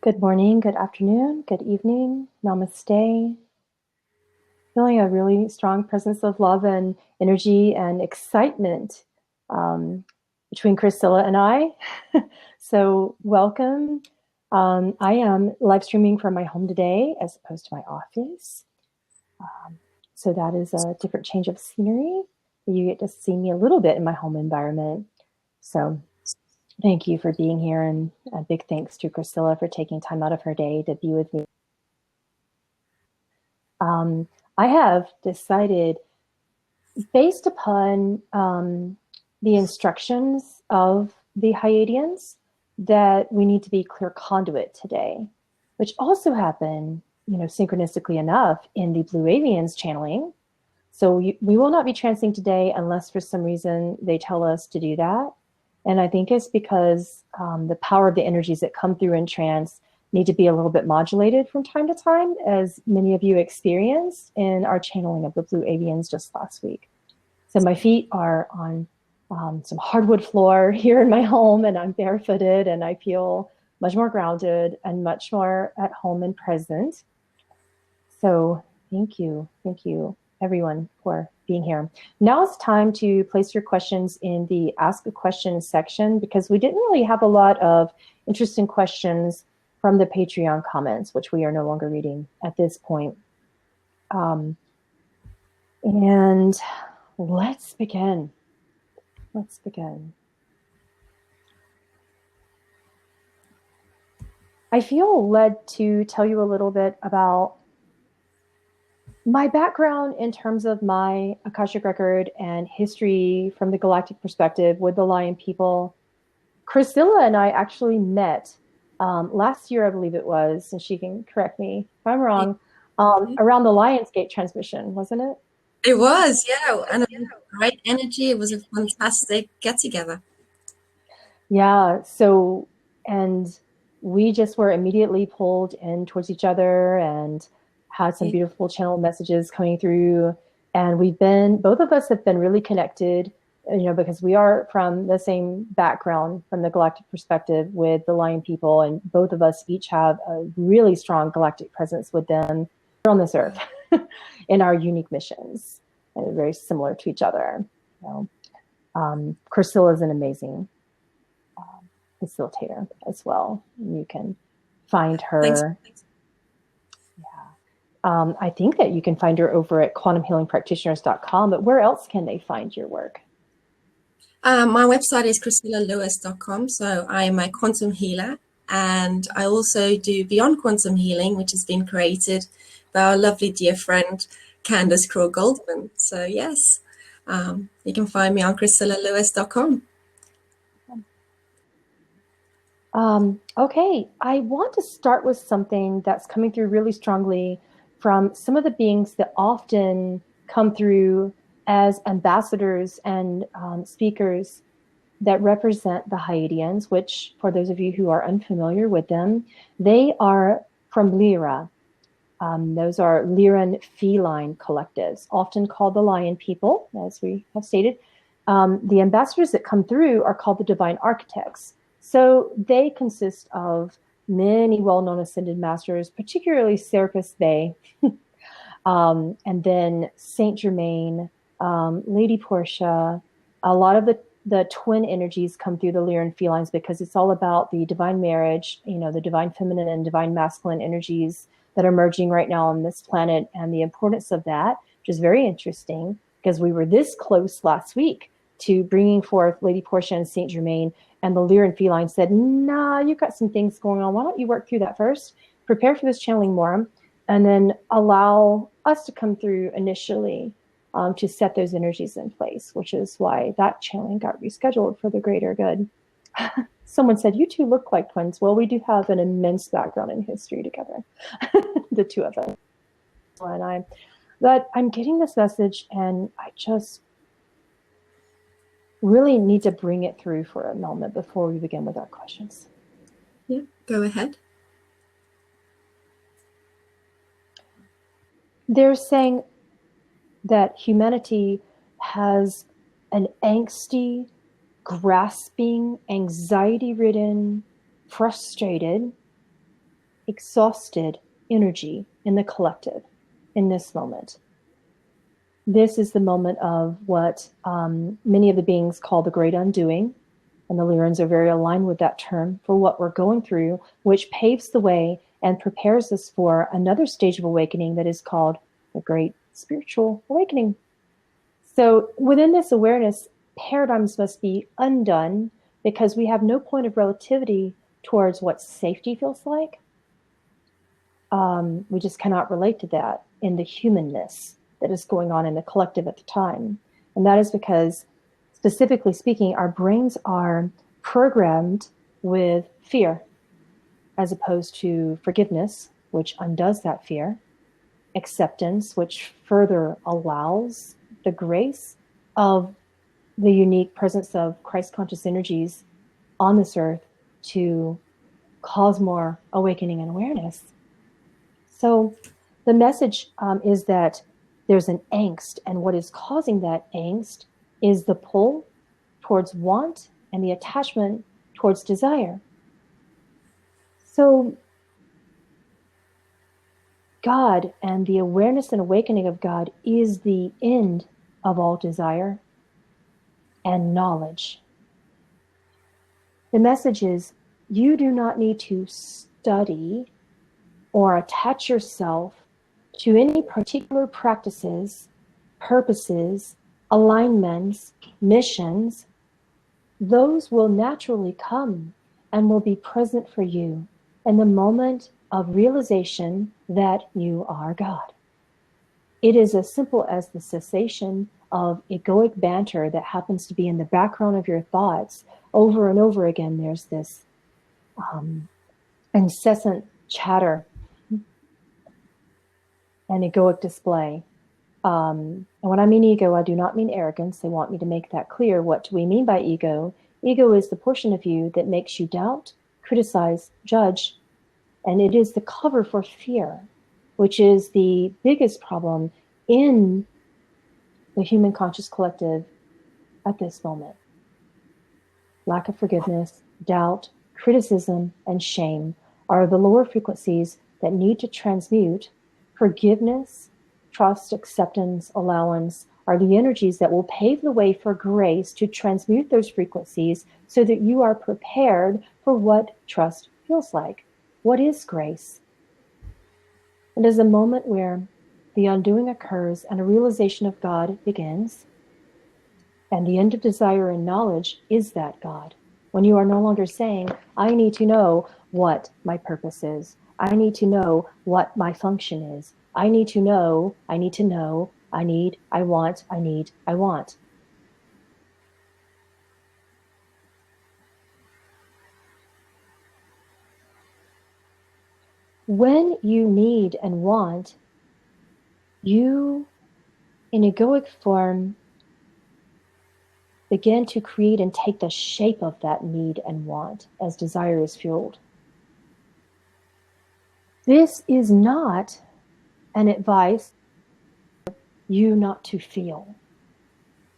Good morning, good afternoon, good evening, namaste. Feeling a really strong presence of love and energy and excitement between Priscilla and I. So welcome. I am live streaming from my home today as opposed to my office. So that is a different change of scenery. You get to see me a little bit in my home environment. So thank you for being here, and a big thanks to Priscilla for taking time out of her day to be with me. I have decided, based upon the instructions of the Hyadeans, that we need to be clear conduit today, which also happened, synchronistically enough, in the Blue Avians channeling. So we will not be transiting today unless for some reason they tell us to do that. And I think it's because the power of the energies that come through in trance need to be a little bit modulated from time to time, as many of you experienced in our channeling of the Blue Avians just last week. So my feet are on some hardwood floor here in my home, and I'm barefooted, and I feel much more grounded and much more at home and present. So thank you everyone for being here. Now it's time to place your questions in the Ask a Question section, because we didn't really have a lot of interesting questions from the Patreon comments, which we are no longer reading at this point. And let's begin. I feel led to tell you a little bit about my background in terms of my Akashic record and history from the galactic perspective with the Lion people. Priscilla and I actually met last year, I believe it was, and she can correct me if I'm wrong, around the Lionsgate transmission, wasn't it? It was, yeah, and it was great energy. It was a fantastic get-together. Yeah, so, and we just were immediately pulled in towards each other and had some beautiful channel messages coming through. And both of us have been really connected, because we are from the same background from the galactic perspective with the Lion people. And both of us each have a really strong galactic presence with them here on this earth in our unique missions. And they're very similar to each other. Priscilla is an amazing facilitator as well. You can find her. Thanks. I think that you can find her over at quantumhealingpractitioners.com, but where else can they find your work? My website is priscillalewis.com, so I am a quantum healer, and I also do Beyond Quantum Healing, which has been created by our lovely dear friend Candace Crow Goldman. So yes, you can find me on priscillalewis.com. Okay, I want to start with something that's coming through really strongly from some of the beings that often come through as ambassadors and speakers that represent the Hyadeans, which, for those of you who are unfamiliar with them, they are from Lyra. Those are Lyran Feline collectives, often called the Lion people, as we have stated. The ambassadors that come through are called the Divine Architects. So they consist of many well-known ascended masters, particularly Serapis Bey, and then Saint Germain, Lady Portia. A lot of the twin energies come through the Lyran Felines, because it's all about the divine marriage, the divine feminine and divine masculine energies that are merging right now on this planet, and the importance of that, which is very interesting, because we were this close last week to bringing forth Lady Portia and Saint Germain, and the Lyran Feline said, nah, you've got some things going on. Why don't you work through that first? Prepare for this channeling more, and then allow us to come through initially to set those energies in place, which is why that channeling got rescheduled for the greater good. Someone said, you two look like twins. Well, we do have an immense background in history together, the two of us. And I'm getting this message, and I just really need to bring it through for a moment before we begin with our questions. Yeah, go ahead. They're saying that humanity has an angsty, grasping, anxiety-ridden, frustrated, exhausted energy in the collective in this moment. This is the moment of what many of the beings call the great undoing, and the Lyrans are very aligned with that term for what we're going through, which paves the way and prepares us for another stage of awakening that is called the great spiritual awakening. So within this awareness, paradigms must be undone because we have no point of relativity towards what safety feels like. We just cannot relate to that in the humanness that is going on in the collective at the time. And that is because, specifically speaking, our brains are programmed with fear as opposed to forgiveness, which undoes that fear, acceptance, which further allows the grace of the unique presence of Christ conscious energies on this earth to cause more awakening and awareness. So the message is that there's an angst, and what is causing that angst is the pull towards want and the attachment towards desire. So God and the awareness and awakening of God is the end of all desire and knowledge. The message is you do not need to study or attach yourself to any particular practices, purposes, alignments, missions. Those will naturally come and will be present for you in the moment of realization that you are God. It is as simple as the cessation of egoic banter that happens to be in the background of your thoughts. Over and over again, there's this incessant chatter and egoic display. And when I mean ego, I do not mean arrogance. They want me to make that clear. What do we mean by ego? Ego is the portion of you that makes you doubt, criticize, judge, and it is the cover for fear, which is the biggest problem in the human conscious collective at this moment. Lack of forgiveness, doubt, criticism, and shame are the lower frequencies that need to transmute. Forgiveness, trust, acceptance, allowance are the energies that will pave the way for grace to transmute those frequencies so that you are prepared for what trust feels like. What is grace? It is a moment where the undoing occurs and a realization of God begins. And the end of desire and knowledge is that God. When you are no longer saying, I need to know what my purpose is. I need to know what my function is. I need to know, I need to know, I need, I want, I need, I want. When you need and want, you, in egoic form, begin to create and take the shape of that need and want as desire is fueled. This is not an advice you not to feel.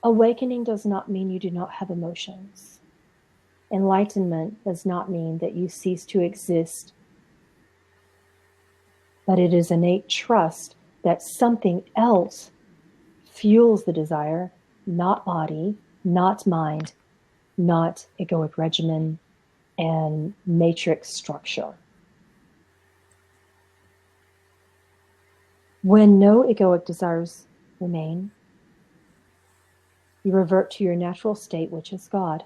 Awakening does not mean you do not have emotions. Enlightenment does not mean that you cease to exist. But it is innate trust that something else fuels the desire, not body, not mind, not egoic regimen and matrix structure. When no egoic desires remain, you revert to your natural state, which is God.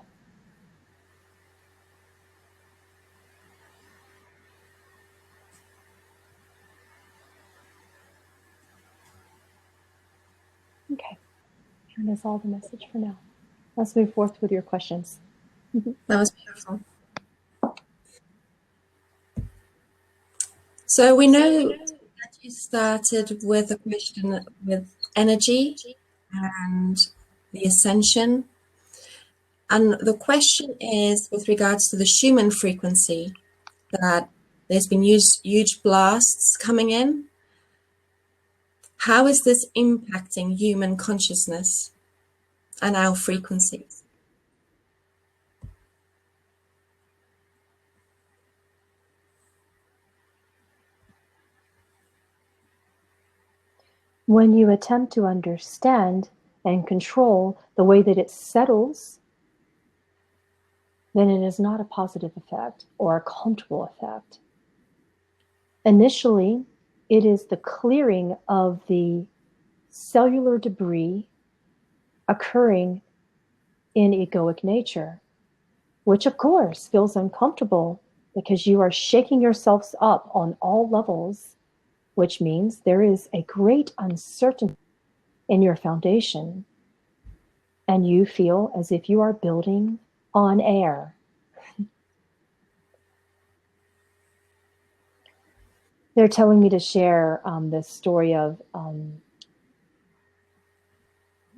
Okay, and that's all the message for now. Let's move forth with your questions. That was beautiful. So we know that you started with a question with energy and the ascension. And the question is with regards to the Schumann frequency, that there's been huge blasts coming in. How is this impacting human consciousness and our frequencies? When you attempt to understand and control the way that it settles, then it is not a positive effect or a comfortable effect. Initially, it is the clearing of the cellular debris occurring in egoic nature, which of course feels uncomfortable because you are shaking yourselves up on all levels, which means there is a great uncertainty in your foundation, and you feel as if you are building on air. They're telling me to share this story of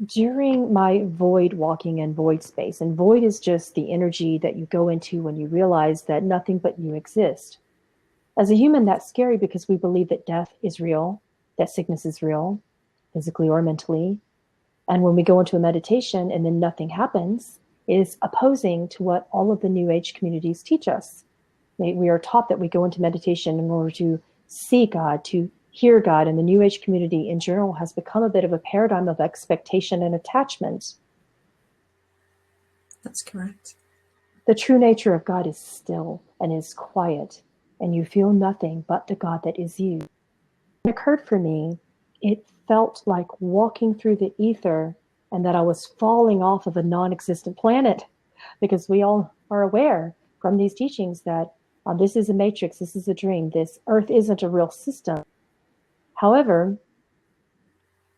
during my void walking and void space. And void is just the energy that you go into when you realize that nothing but you exist. As a human, that's scary because we believe that death is real, that sickness is real, physically or mentally. And when we go into a meditation and then nothing happens, it is opposing to what all of the New Age communities teach us. We are taught that we go into meditation in order to see God, to hear God, and the New Age community in general has become a bit of a paradigm of expectation and attachment. That's correct. The true nature of God is still and is quiet, and you feel nothing but the God that is you. It occurred for me, it felt like walking through the ether and that I was falling off of a non-existent planet, because we all are aware from these teachings that this is a matrix, this is a dream, this earth isn't a real system. However,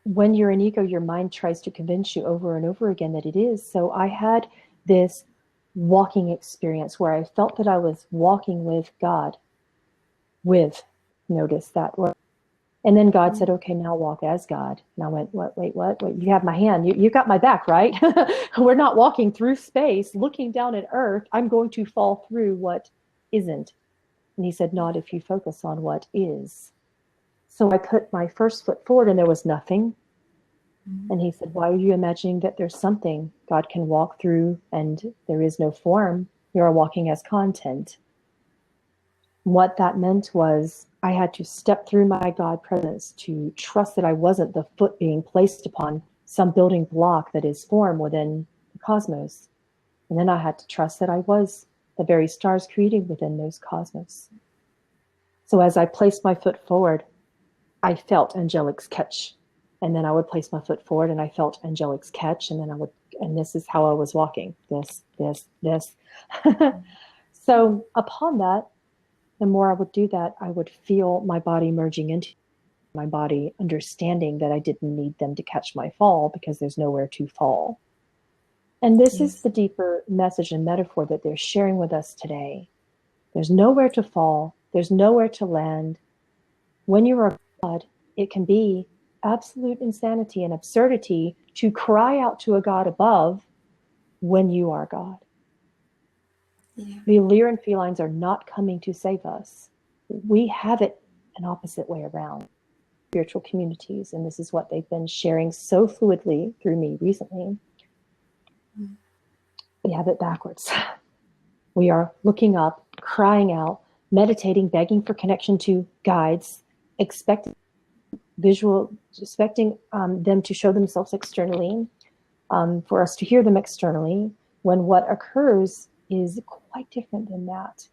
when you're an ego, your mind tries to convince you over and over again that it is. So I had this walking experience where I felt that I was walking with God. Notice that word. And then God said, okay, now walk as God. And I went, what? Wait, you have my hand. You got my back, right? We're not walking through space, looking down at earth. I'm going to fall through what isn't. And he said, not if you focus on what is. So I put my first foot forward and there was nothing. And he said, why are you imagining that there's something God can walk through and there is no form? You're walking as content. What that meant was I had to step through my God presence to trust that I wasn't the foot being placed upon some building block that is form within the cosmos. And then I had to trust that I was the very stars created within those cosmos. So as I placed my foot forward, I felt Angelic's catch. And then I would place my foot forward and I felt Angelic's catch. And then and this is how I was walking. This. So upon that, the more I would do that, I would feel my body merging into my body, understanding that I didn't need them to catch my fall because there's nowhere to fall. And this is the deeper message and metaphor that they're sharing with us today. There's nowhere to fall. There's nowhere to land. When you are God, it can be absolute insanity and absurdity to cry out to a God above when you are God. Yeah. The Lyran Felines are not coming to save us. We have it an opposite way around. Spiritual communities, and this is what they've been sharing so fluidly through me recently. We have it backwards. We are looking up, crying out, meditating, begging for connection to guides, expecting them to show themselves externally, for us to hear them externally, when what occurs is quite different than that.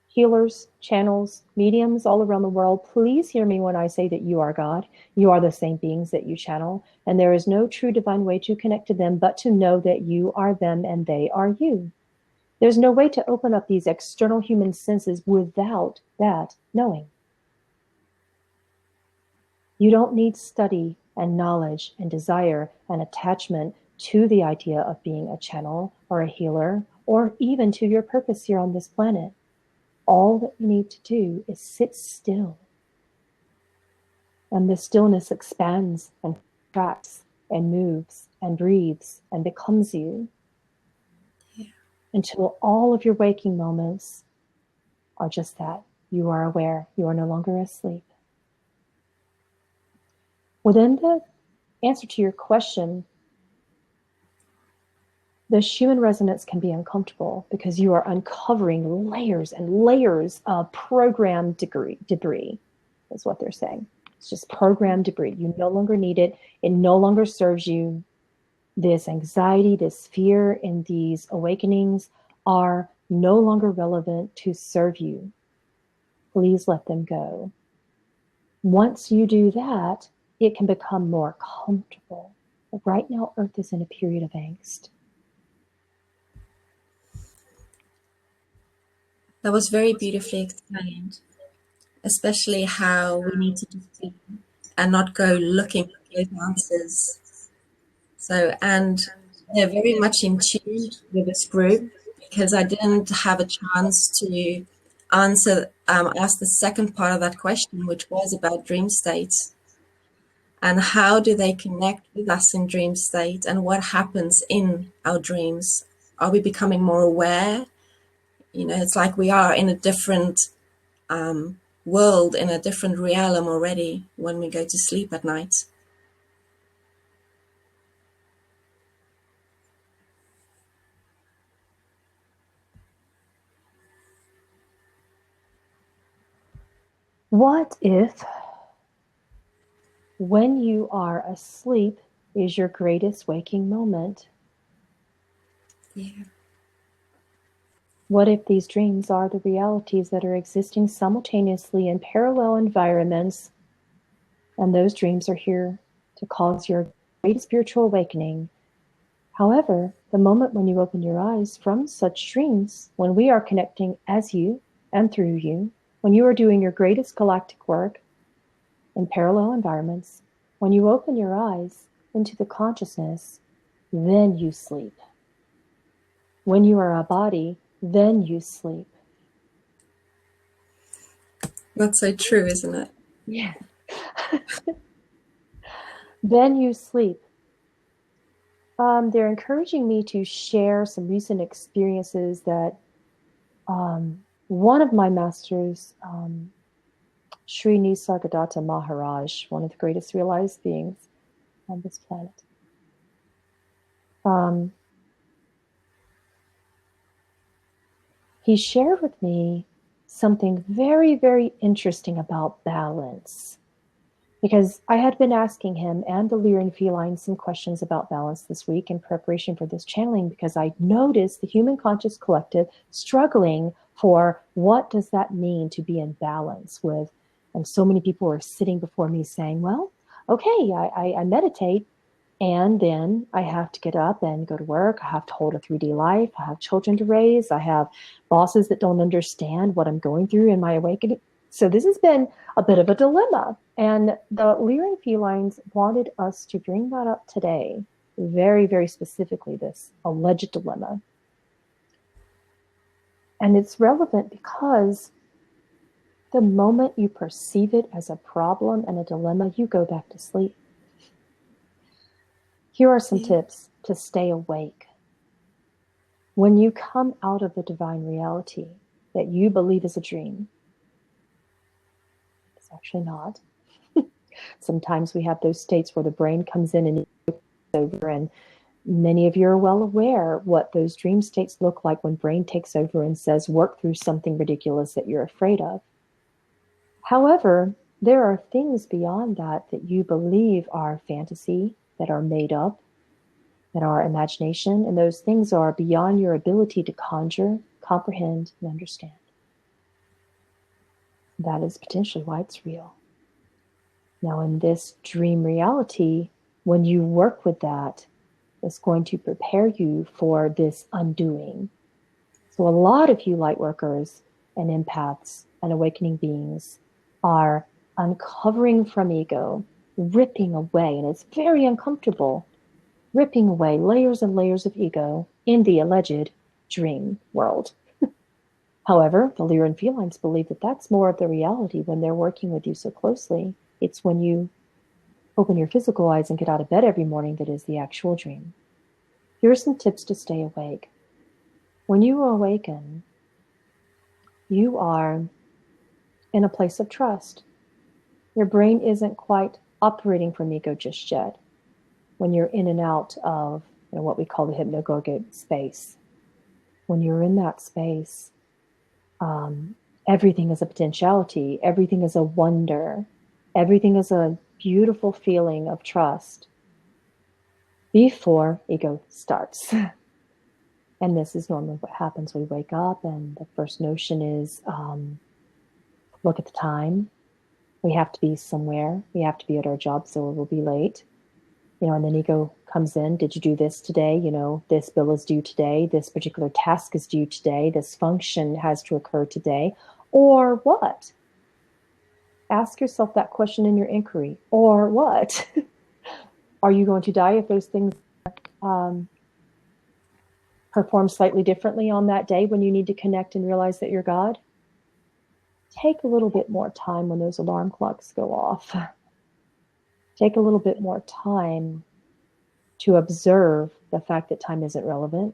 Healers, channels, mediums all around the world, please hear me when I say that you are God. You are the same beings that you channel, and there is no true divine way to connect to them but to know that you are them and they are you. There's no way to open up these external human senses without that knowing. You don't need study and knowledge and desire and attachment to the idea of being a channel or a healer or even to your purpose here on this planet. All that you need to do is sit still. And the stillness expands and contracts and moves and breathes and becomes you. Yeah. Until all of your waking moments are just that. You are aware. You are no longer asleep. Within the answer to your question, the Schumann resonance can be uncomfortable because you are uncovering layers and layers of programmed debris, is what they're saying. It's just programmed debris. You no longer need it. It no longer serves you. This anxiety, this fear, and these awakenings are no longer relevant to serve you. Please let them go. Once you do that, it can become more comfortable. But right now, Earth is in a period of angst. That was very beautifully explained, especially how we need to just be and not go looking for those answers. So, and they're very much in tune with this group because I didn't have a chance to ask the second part of that question, which was about dream states and how do they connect with us in dream state and what happens in our dreams. Are we becoming more aware? You know, it's like we are in a different world, in a different realm already when we go to sleep at night. What if when you are asleep is your greatest waking moment? Yeah. What if these dreams are the realities that are existing simultaneously in parallel environments, and those dreams are here to cause your great spiritual awakening? However, the moment when you open your eyes from such dreams, when we are connecting as you and through you, when you are doing your greatest galactic work in parallel environments, when you open your eyes into the consciousness, then you sleep. When you are a body, then you sleep. That's so true, isn't it? Yeah. Then you sleep. They're encouraging me to share some recent experiences that one of my masters, Sri Nisargadatta Maharaj, one of the greatest realized beings on this planet, he shared with me something very, very interesting about balance. Because I had been asking him and the Lyran Feline some questions about balance this week in preparation for this channeling, because I noticed the human conscious collective struggling for what does that mean to be in balance with. And so many people were sitting before me saying, well, okay, I meditate, and then I have to get up and go to work. I have to hold a 3D life. I have children to raise. I have bosses that don't understand what I'm going through in my awakening. So this has been a bit of a dilemma. And the Lyran Felines wanted us to bring that up today, very, very specifically, this alleged dilemma. And it's relevant because the moment you perceive it as a problem and a dilemma, you go back to sleep. Here are some tips to stay awake. When you come out of the divine reality that you believe is a dream, it's actually not. Sometimes we have those states where the brain comes in and it's over, and many of you are well aware what those dream states look like when brain takes over and says, work through something ridiculous that you're afraid of. However, there are things beyond that that you believe are fantasy, that are made up, that are imagination, and those things are beyond your ability to conjure, comprehend, and understand. That is potentially why it's real. Now, in this dream reality, when you work with that, it's going to prepare you for this undoing. So a lot of you light workers and empaths and awakening beings are uncovering from ego, ripping away, and it's very uncomfortable, ripping away layers and layers of ego in the alleged dream world. However, the Lyran Felines believe that that's more of the reality when they're working with you so closely. It's when you open your physical eyes and get out of bed every morning that is the actual dream. Here are some tips to stay awake. When you awaken, you are in a place of trust. Your brain isn't quite operating from ego just yet. When you're in and out of what we call the hypnagogic space, when you're in that space, everything is a potentiality. Everything is a wonder. Everything is a beautiful feeling of trust before ego starts. And this is normally what happens. We wake up and the first notion is, look at the time. We have to be somewhere. We have to be at our job, so we'll be late. And then ego comes in. Did you do this today? This bill is due today. This particular task is due today. This function has to occur today. Or what? Ask yourself that question in your inquiry. Or what? Are you going to die if those things perform slightly differently on that day when you need to connect and realize that you're God? Take a little bit more time when those alarm clocks go off. Take a little bit more time to observe the fact that time isn't relevant.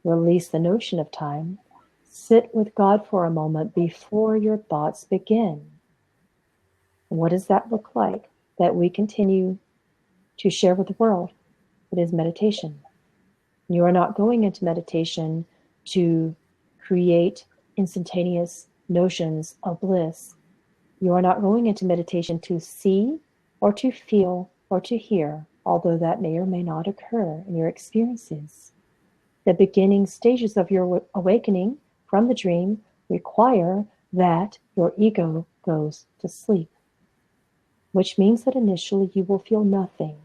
Release the notion of time. Sit with God for a moment before your thoughts begin. And what does that look like that we continue to share with the world? It is meditation. You are not going into meditation to create instantaneous notions of bliss. You are not going into meditation to see or to feel or to hear, although that may or may not occur in your experiences. The beginning stages of your awakening from the dream require that your ego goes to sleep, which means that initially you will feel nothing.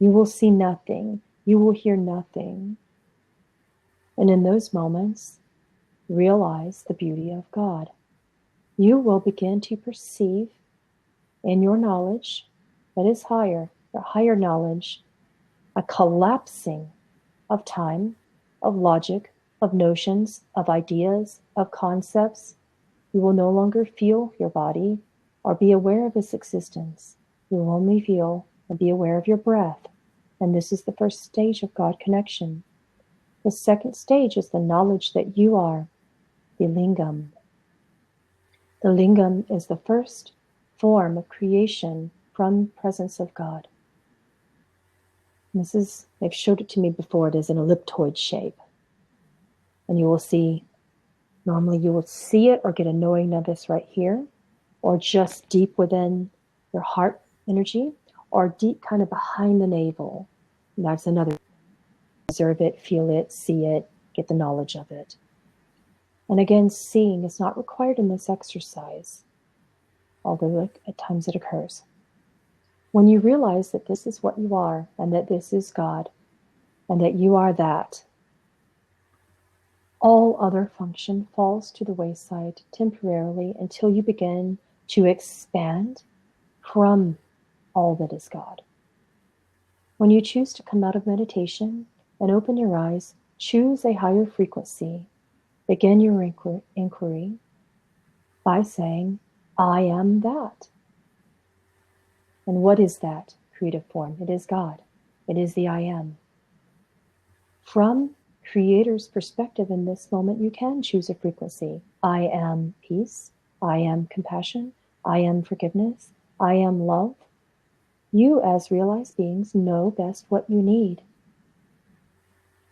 You will see nothing. You will hear nothing. And in those moments, realize the beauty of God. You will begin to perceive in your knowledge that is higher, the higher knowledge, a collapsing of time, of logic, of notions, of ideas, of concepts. You will no longer feel your body or be aware of its existence. You will only feel and be aware of your breath. And this is the first stage of God connection. The second stage is the knowledge that you are the lingam. The lingam is the first form of creation from the presence of God. They've showed it to me before. It is an elliptoid shape. And you will see, normally you will see it or get a knowing of this right here, or just deep within your heart energy, or deep kind of behind the navel. And that's another. Observe it, feel it, see it, get the knowledge of it. And again, seeing is not required in this exercise, although at times it occurs. When you realize that this is what you are, and that this is God, and that you are that, all other function falls to the wayside temporarily until you begin to expand from all that is God. When you choose to come out of meditation and open your eyes, choose a higher frequency. Begin your inquiry by saying, I am that. And what is that creative form? It is God. It is the I am. From Creator's perspective in this moment, you can choose a frequency. I am peace. I am compassion. I am forgiveness. I am love. You, as realized beings, know best what you need.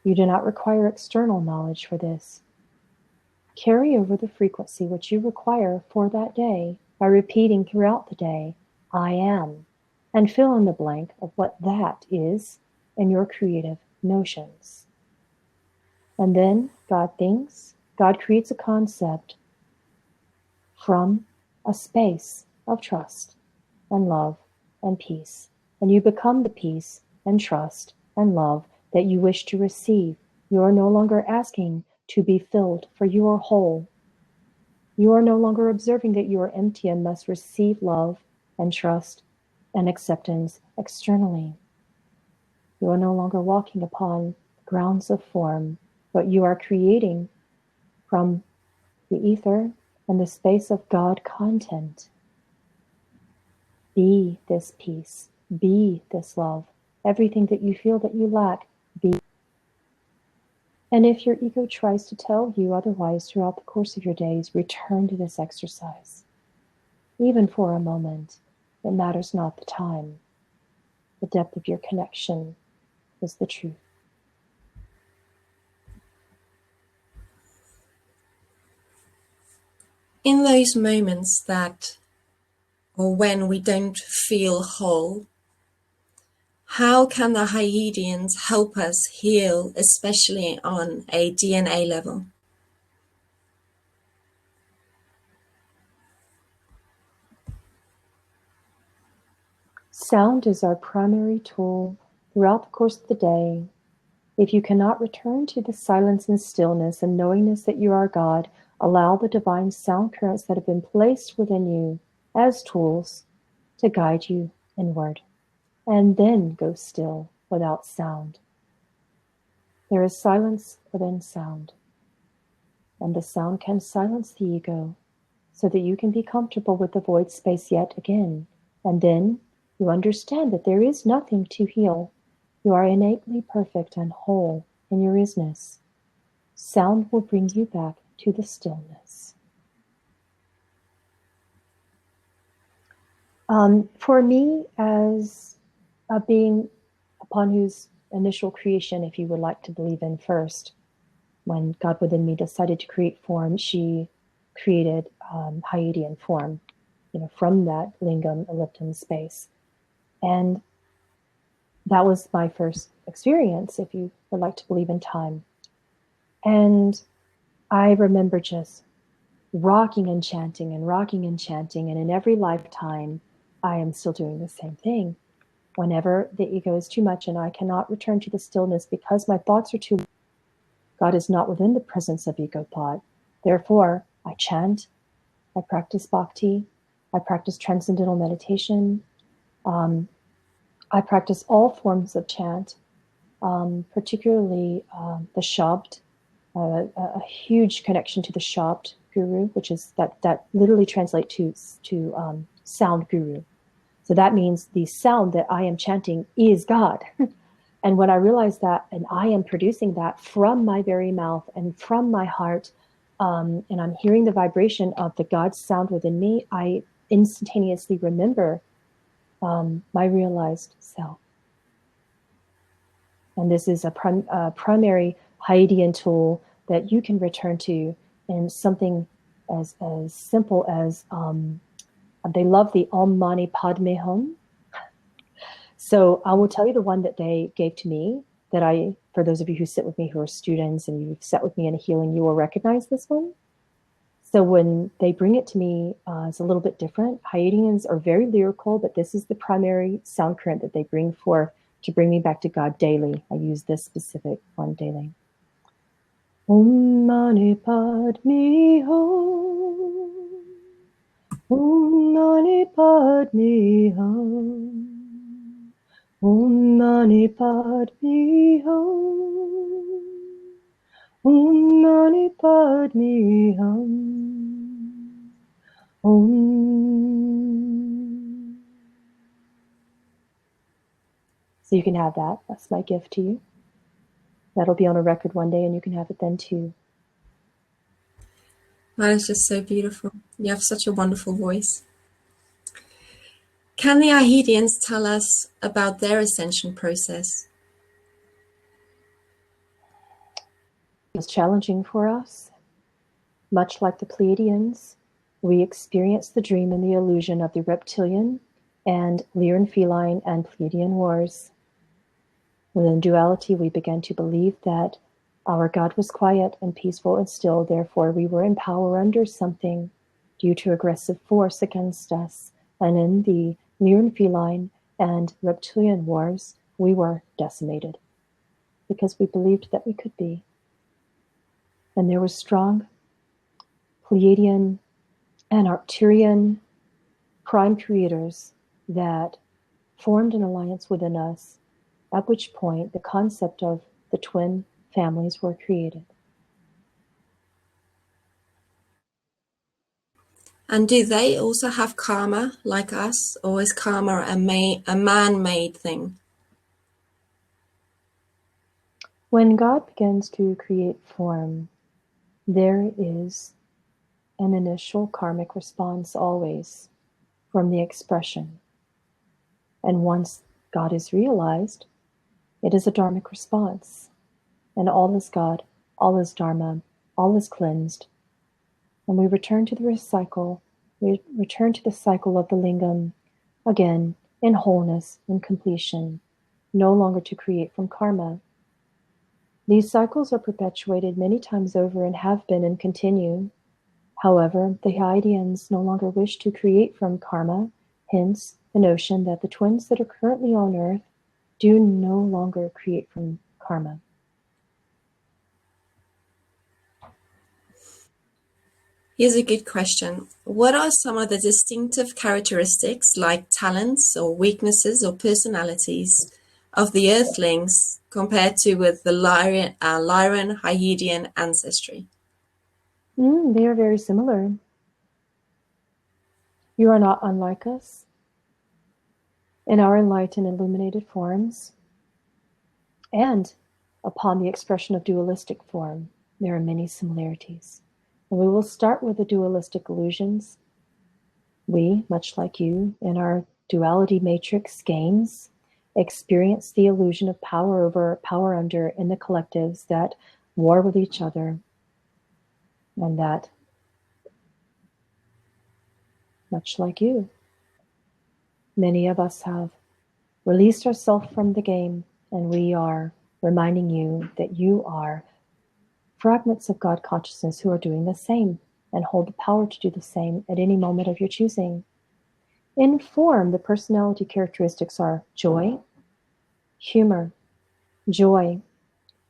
You do not require external knowledge for this. Carry over the frequency which you require for that day by repeating throughout the day, I am, and fill in the blank of what that is in your creative notions. And then God thinks, God creates a concept from a space of trust and love and peace. And you become the peace and trust and love that you wish to receive. You are no longer asking to be filled, for you are whole. You are no longer observing that you are empty and must receive love and trust and acceptance externally. You are no longer walking upon grounds of form, but you are creating from the ether and the space of God content. Be this peace, be this love. Everything that you feel that you lack, be. And if your ego tries to tell you otherwise throughout the course of your days, return to this exercise. Even for a moment, it matters not the time. The depth of your connection is the truth. In those moments that or when we don't feel whole, how can the Hyadeans help us heal, especially on a DNA level? Sound is our primary tool throughout the course of the day. If you cannot return to the silence and stillness and knowingness that you are God, allow the divine sound currents that have been placed within you as tools to guide you inward, and then go still without sound. There is silence within sound, and the sound can silence the ego so that you can be comfortable with the void space yet again, and then you understand that there is nothing to heal. You are innately perfect and whole in your isness. Sound will bring you back to the stillness. For me, as a being upon whose initial creation, if you would like to believe in first, when God within me decided to create form, she created Hyadean form, from that lingam elliptum space. And that was my first experience, if you would like to believe in time. And I remember just rocking and chanting and rocking and chanting. And in every lifetime, I am still doing the same thing. Whenever the ego is too much and I cannot return to the stillness because my thoughts are too, God is not within the presence of ego thought. Therefore, I chant, I practice bhakti, I practice transcendental meditation, I practice all forms of chant, particularly the Shabd, a huge connection to the Shabd guru, which is that literally translates to sound guru. So that means the sound that I am chanting is God. And when I realize that, and I am producing that from my very mouth and from my heart, and I'm hearing the vibration of the God sound within me, I instantaneously remember my realized self. And this is a primary Hyadean tool that you can return to in something as simple as they love the Om Mani Padme Hum. So I will tell you the one that they gave to me that for those of you who sit with me who are students and you've sat with me in a healing, you will recognize this one. So when they bring it to me, it's a little bit different. Hyadeans are very lyrical, but this is the primary sound current that they bring forth to bring me back to God daily. I use this specific one daily. Om Mani Padme Hum. Om Mani Padme Hum. Om Mani Padme Hum. Om Mani Padme Hum. Om. So you can have that. That's my gift to you. That'll be on a record one day and you can have it then too. That is just so beautiful. You have such a wonderful voice. Can the Hyadeans tell us about their ascension process? It was challenging for us. Much like the Pleiadians, we experienced the dream and the illusion of the reptilian and Lyran Feline and Pleiadian wars. Within duality, we began to believe that our God was quiet and peaceful and still, therefore we were in power under something due to aggressive force against us. And in the Lyran Feline and reptilian wars, we were decimated because we believed that we could be. And there were strong Pleiadian and Arcturian prime creators that formed an alliance within us, at which point the concept of the twin families were created. And do they also have karma like us, or is karma a man-made thing? When God begins to create form, there is an initial karmic response always from the expression. And once God is realized, it is a dharmic response. And all is God, all is dharma, all is cleansed. And we return to the cycle return to the cycle of the lingam, again, in wholeness, in completion, no longer to create from karma. These cycles are perpetuated many times over and have been and continue. However, the Hyadeans no longer wish to create from karma, hence the notion that the twins that are currently on Earth do no longer create from karma. Here's a good question. What are some of the distinctive characteristics, like talents or weaknesses or personalities, of the Earthlings compared to with the Lyran Hyadean ancestry? They are very similar. You are not unlike us. In our enlightened, illuminated forms, and upon the expression of dualistic form, there are many similarities. And we will start with the dualistic illusions. We, much like you, in our duality matrix games, experience the illusion of power over, power under in the collectives that war with each other, and that, much like you, many of us have released ourselves from the game, and we are reminding you that you are fragments of God consciousness who are doing the same and hold the power to do the same at any moment of your choosing. In form, the personality characteristics are joy, humor, joy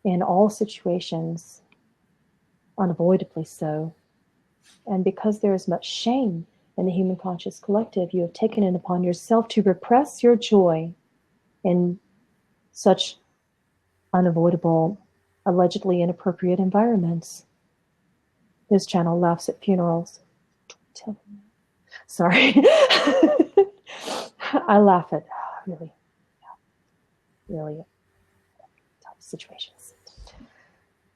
in all situations, unavoidably so. And because there is much shame in the human conscious collective, you have taken it upon yourself to repress your joy in such unavoidable, allegedly inappropriate environments. This channel laughs at funerals. Sorry. I laugh at really tough situations.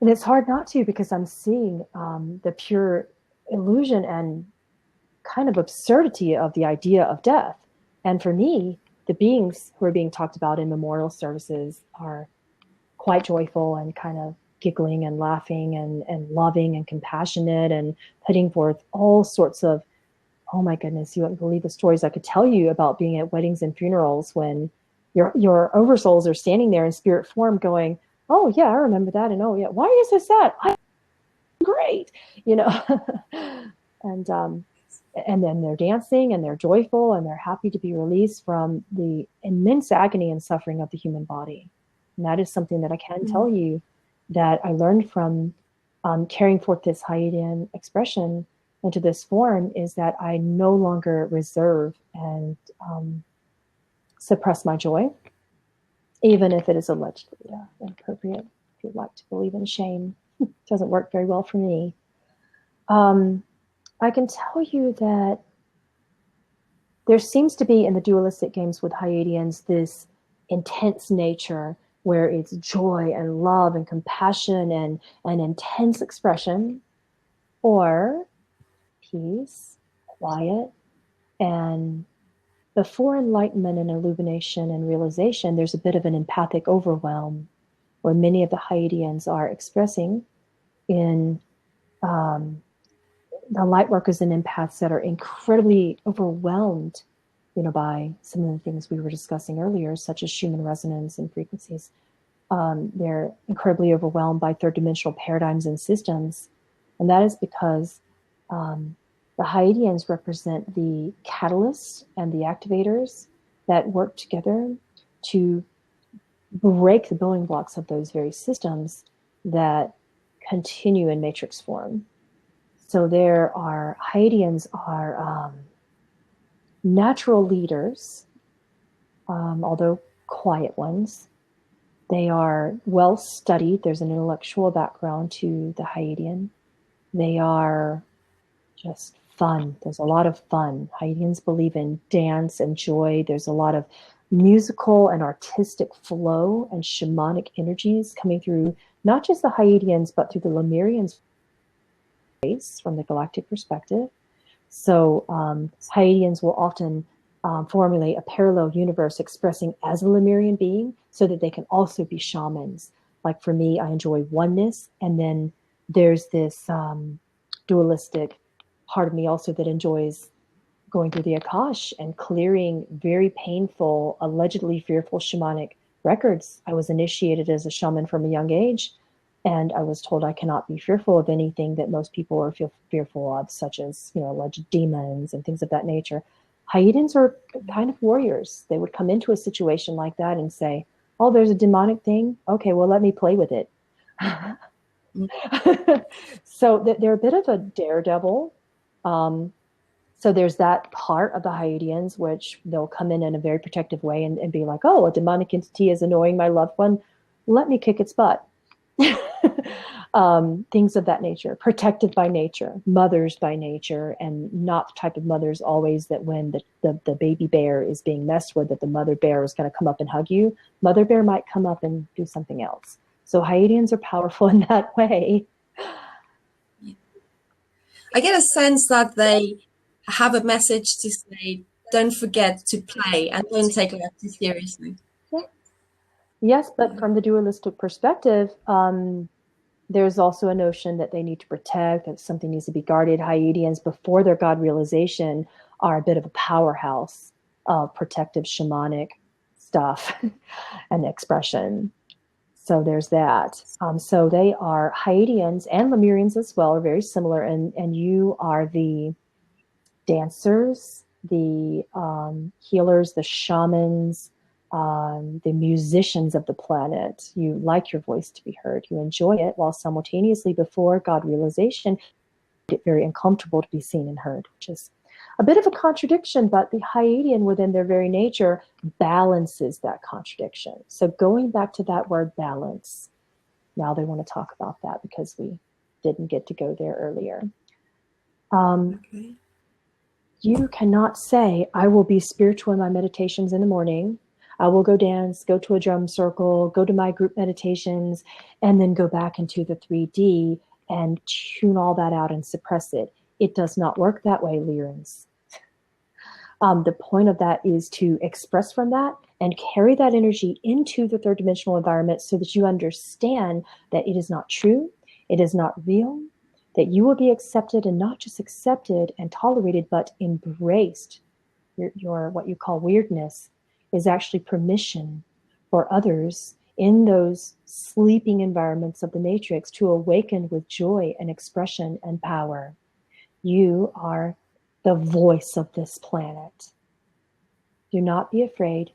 And it's hard not to, because I'm seeing the pure illusion and kind of absurdity of the idea of death. And for me, the beings who are being talked about in memorial services are quite joyful and kind of giggling and laughing and loving and compassionate and putting forth all sorts of, oh my goodness, you wouldn't believe the stories I could tell you about being at weddings and funerals when your oversouls are standing there in spirit form going, oh yeah, I remember that, and oh yeah, why is this that? I'm great, you know. And then they're dancing and they're joyful and they're happy to be released from the immense agony and suffering of the human body. And that is something that I can tell you that I learned from carrying forth this Hyadean expression into this form, is that I no longer reserve and suppress my joy, even if it is allegedly inappropriate. If you'd like to believe in shame, it doesn't work very well for me. I can tell you that there seems to be in the dualistic games with Hyadeans this intense nature where it's joy and love and compassion and intense expression, or peace, quiet, and before enlightenment and illumination and realization, there's a bit of an empathic overwhelm where many of the Hyadeans are expressing in the light workers and empaths that are incredibly overwhelmed, by some of the things we were discussing earlier, such as Schumann resonance and frequencies. They're incredibly overwhelmed by third dimensional paradigms and systems. And that is because the Hyadeans represent the catalysts and the activators that work together to break the building blocks of those very systems that continue in matrix form. So there are, Hyadeans are natural leaders, although quiet ones. They are well studied. There's an intellectual background to the Hyadean. They are just fun. There's a lot of fun. Hyadeans believe in dance and joy. There's a lot of musical and artistic flow and shamanic energies coming through, not just the Hyadeans, but through the Lemurians from the galactic perspective. So Hyadeans will often formulate a parallel universe expressing as a Lemurian being so that they can also be shamans. Like for me, I enjoy oneness, and then there's this dualistic part of me also that enjoys going through the Akash and clearing very painful, allegedly fearful shamanic records. I was initiated as a shaman from a young age, and I was told I cannot be fearful of anything that most people are fearful of, such as, alleged demons and things of that nature. Hyadeans are kind of warriors. They would come into a situation like that and say, oh, there's a demonic thing. Okay, well, let me play with it. So they're a bit of a daredevil. So there's that part of the Hyadeans, which they'll come in a very protective way and be like, oh, a demonic entity is annoying my loved one. Let me kick its butt. Things of that nature, protective by nature, mothers by nature, and not the type of mothers always that when the baby bear is being messed with, that the mother bear is going to come up and hug you. Mother bear might come up and do something else. So Hyadeans are powerful in that way. I get a sense that they have a message to say, don't forget to play and don't take life too seriously. Yeah. Yes, but from the dualistic perspective, there's also a notion that they need to protect, that something needs to be guarded. Hyadeans, before their God realization, are a bit of a powerhouse of protective shamanic stuff and expression. So there's that. So they are Hyadeans and Lemurians as well, are very similar. And you are the dancers, the healers, the shamans, the musicians of the planet. You like your voice to be heard. You enjoy it, while simultaneously before God realization, it's very uncomfortable to be seen and heard, which is a bit of a contradiction, but the Hyadean within their very nature balances that contradiction. So going back to that word balance, now they want to talk about that because we didn't get to go there earlier. Okay. You cannot say, I will be spiritual in my meditations in the morning. I will go dance, go to a drum circle, go to my group meditations, and then go back into the 3D and tune all that out and suppress it. It does not work that way, Lyrans. The point of that is to express from that and carry that energy into the third dimensional environment so that you understand that it is not true, it is not real, that you will be accepted, and not just accepted and tolerated, but embraced. Your what you call weirdness is actually permission for others in those sleeping environments of the matrix to awaken with joy and expression and power. You are the voice of this planet. Do not be afraid.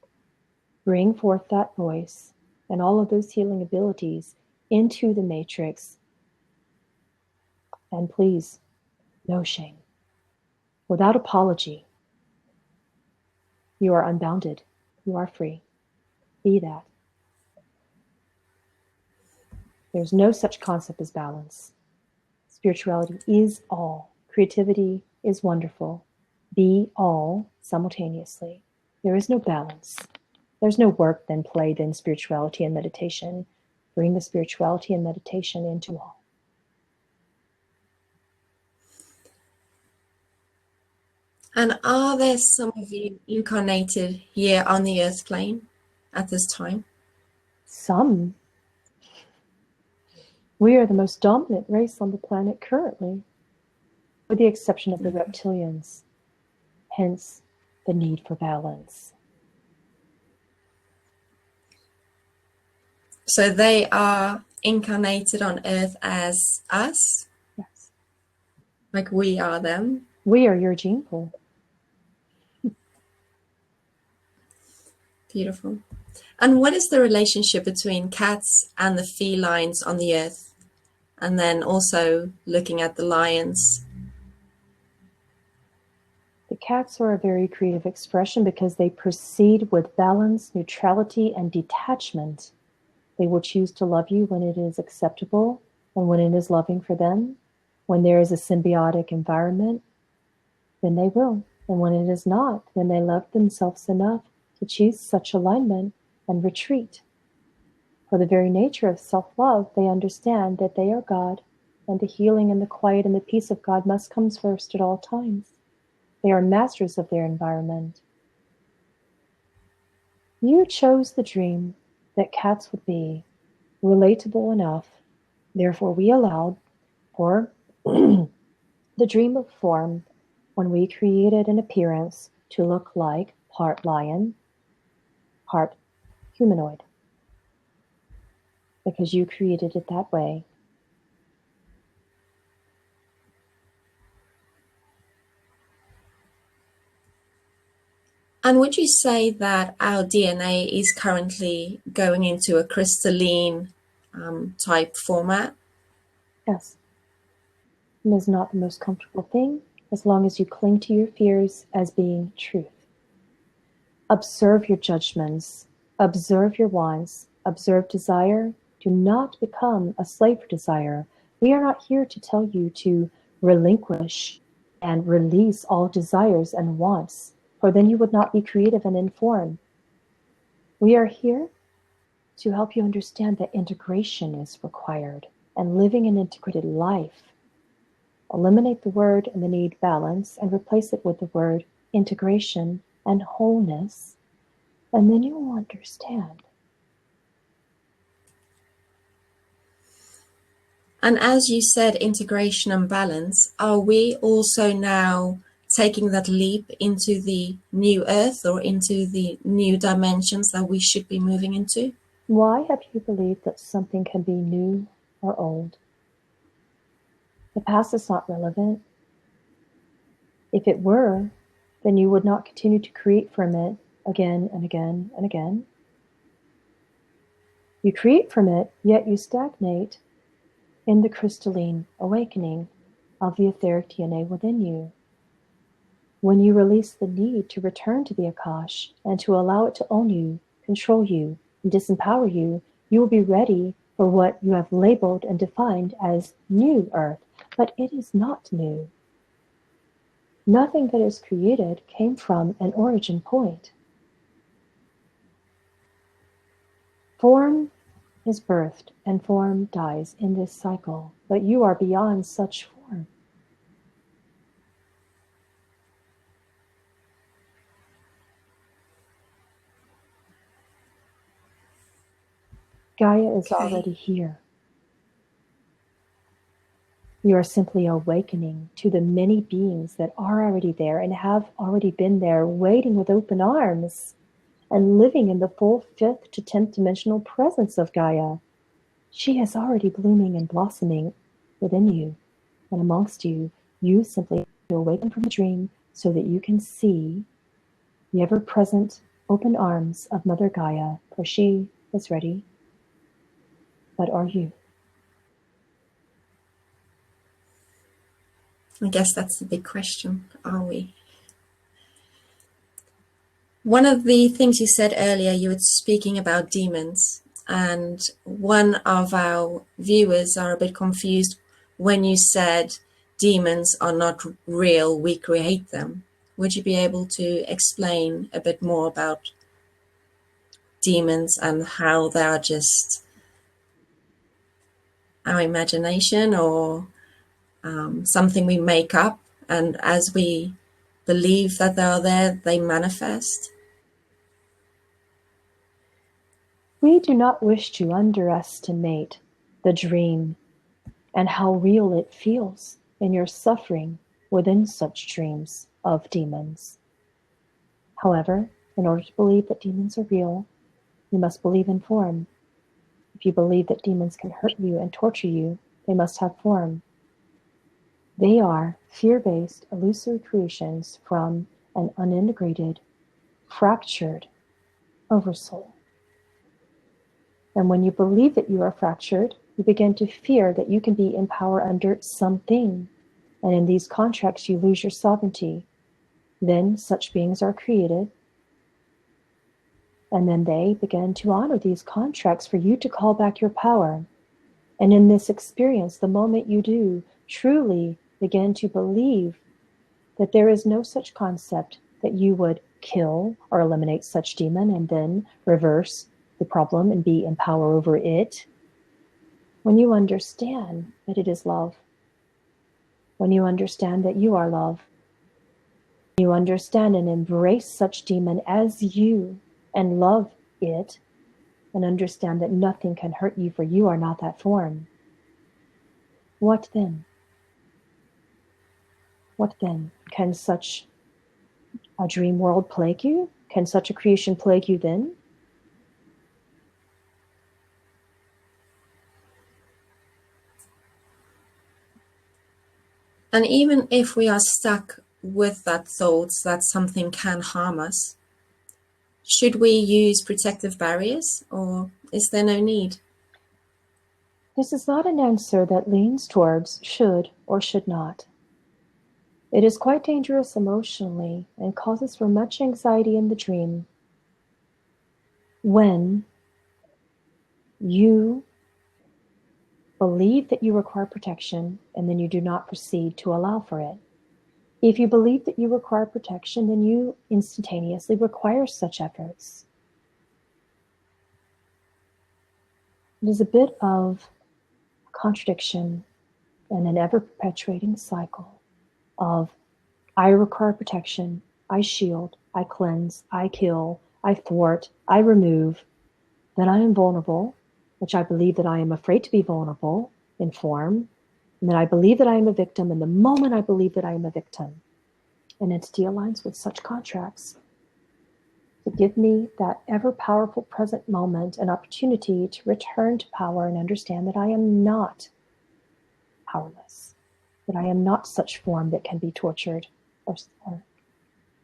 Bring forth that voice and all of those healing abilities into the matrix. And please, no shame. Without apology. You are unbounded. You are free. Be that. There's no such concept as balance. Spirituality is all. Creativity is wonderful. Be all simultaneously. There is no balance. There's no work, then play, then spirituality and meditation. Bring the spirituality and meditation into all. And are there some of you incarnated here on the earth plane at this time? Some. We are the most dominant race on the planet currently, with the exception of the reptilians. Hence, the need for balance. So they are incarnated on earth as us? Yes. Like we are them? We are your gene pool. Beautiful. And what is the relationship between cats and the felines on the earth? And then also looking at the lions. The cats are a very creative expression because they proceed with balance, neutrality, and detachment. They will choose to love you when it is acceptable and when it is loving for them. When there is a symbiotic environment, then they will. And when it is not, then they love themselves enough to choose such alignment and retreat. For the very nature of self-love, they understand that they are God, and the healing and the quiet and the peace of God must come first at all times. They are masters of their environment. You chose the dream that cats would be relatable enough. Therefore, we allowed for the dream of form when we created an appearance to look like part lion, part humanoid, because you created it that way. And would you say that our DNA is currently going into a crystalline type format? Yes. It is not the most comfortable thing, as long as you cling to your fears as being truth. Observe your judgments, observe your wants, observe desire. Do not become a slave for desire. We are not here to tell you to relinquish and release all desires and wants, for then you would not be creative and informed. We are here to help you understand that integration is required and living an integrated life. Eliminate the word and the need balance and replace it with the word integration and wholeness, and then you will understand. And as you said, integration and balance, are we also now taking that leap into the new earth or into the new dimensions that we should be moving into? Why have you believed that something can be new or old? The past is not relevant. If it were, then you would not continue to create from it again and again and again. You create from it, yet you stagnate in the crystalline awakening of the etheric DNA within you. When you release the need to return to the Akash and to allow it to own you, control you, and disempower you, you will be ready for what you have labeled and defined as new Earth, but it is not new. Nothing that is created came from an origin point. Form is birthed and form dies in this cycle, but you are beyond such form. Gaia is already here. You are simply awakening to the many beings that are already there and have already been there, waiting with open arms and living in the full 5th to 10th dimensional presence of Gaia. She is already blooming and blossoming within you and amongst you. You simply have to awaken from the dream so that you can see the ever-present open arms of Mother Gaia, for she is ready. But are you? I guess that's the big question. Are we? One of the things you said earlier, you were speaking about demons, and one of our viewers are a bit confused when you said demons are not real, we create them. Would you be able to explain a bit more about demons and how they are just our imagination or something we make up, and as we believe that they are there, they manifest? We do not wish to underestimate the dream and how real it feels in your suffering within such dreams of demons. However, in order to believe that demons are real, you must believe in form. If you believe that demons can hurt you and torture you, they must have form. They are fear-based, illusory creations from an unintegrated, fractured oversoul. And when you believe that you are fractured, you begin to fear that you can be in power under something. And in these contracts, you lose your sovereignty. Then such beings are created. And then they begin to honor these contracts for you to call back your power. And in this experience, the moment you do truly begin to believe that there is no such concept that you would kill or eliminate such demon and then reverse the problem and be in power over it, when you understand that it is love, when you understand that you are love, you understand and embrace such demon as you and love it, and understand that nothing can hurt you, for you are not that form. What then? What then can such a dream world plague you? Can such a creation plague you then? And even if we are stuck with that thought that something can harm us, should we use protective barriers, or is there no need? This is not an answer that leans towards should or should not. It is quite dangerous emotionally and causes for much anxiety in the dream when you believe that you require protection and then you do not proceed to allow for it. If you believe that you require protection, then you instantaneously require such efforts. It is a bit of contradiction and an ever-perpetuating cycle of I require protection, I shield, I cleanse, I kill, I thwart, I remove, then I am vulnerable, which I believe that I am afraid to be vulnerable in form, and then I believe that I am a victim, and the moment I believe that I am a victim, an entity aligns with such contracts to give me that ever-powerful present moment, an opportunity to return to power and understand that I am not powerless, that I am not such form that can be tortured or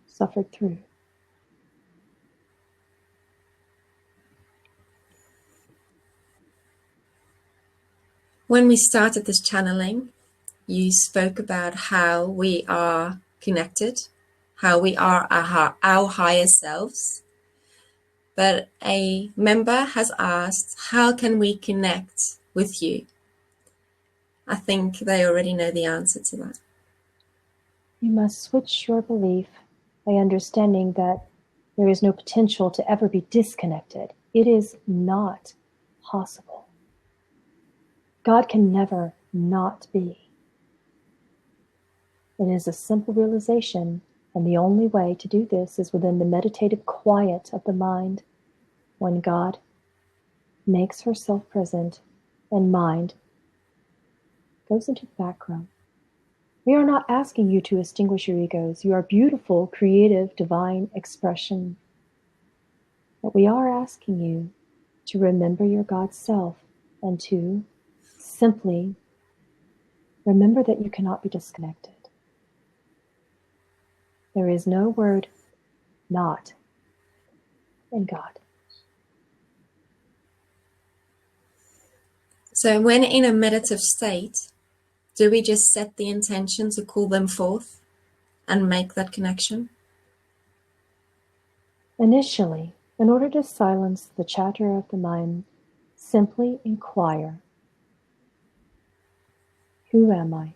suffered through. When we started this channeling, you spoke about how we are connected, how we are our higher selves. But a member has asked, how can we connect with you? I think they already know the answer to that. You must switch your belief by understanding that there is no potential to ever be disconnected. It is not possible. God can never not be. It is a simple realization, and the only way to do this is within the meditative quiet of the mind, when God makes herself present and mind goes into the background. We are not asking you to extinguish your egos. You are beautiful, creative, divine expression. But we are asking you to remember your God self and to simply remember that you cannot be disconnected. There is no word not in God. So when in a meditative state, do we just set the intention to call them forth and make that connection? Initially, in order to silence the chatter of the mind, simply inquire, who am I?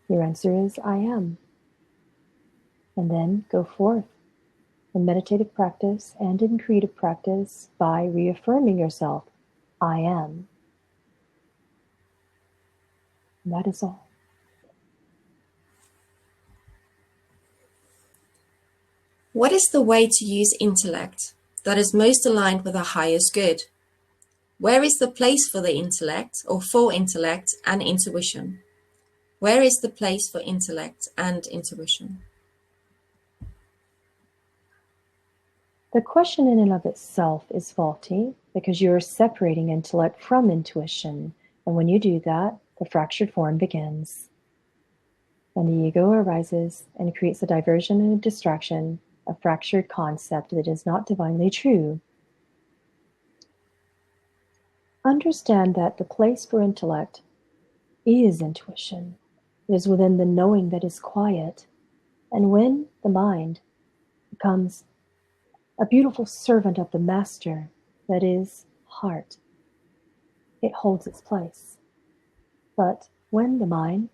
Your answer is, I am. And then go forth in meditative practice and in creative practice by reaffirming yourself, I am. And that is all. What is the way to use intellect that is most aligned with our highest good? Where is the place for the intellect, or for intellect and intuition? Where is the place for intellect and intuition? The question in and of itself is faulty because you're separating intellect from intuition. And when you do that, the fractured form begins. And the ego arises and creates a diversion and a distraction, a fractured concept that is not divinely true. Understand that the place for intellect is intuition. It is within the knowing that is quiet. And when the mind becomes a beautiful servant of the master, that is heart, it holds its place. But when the mind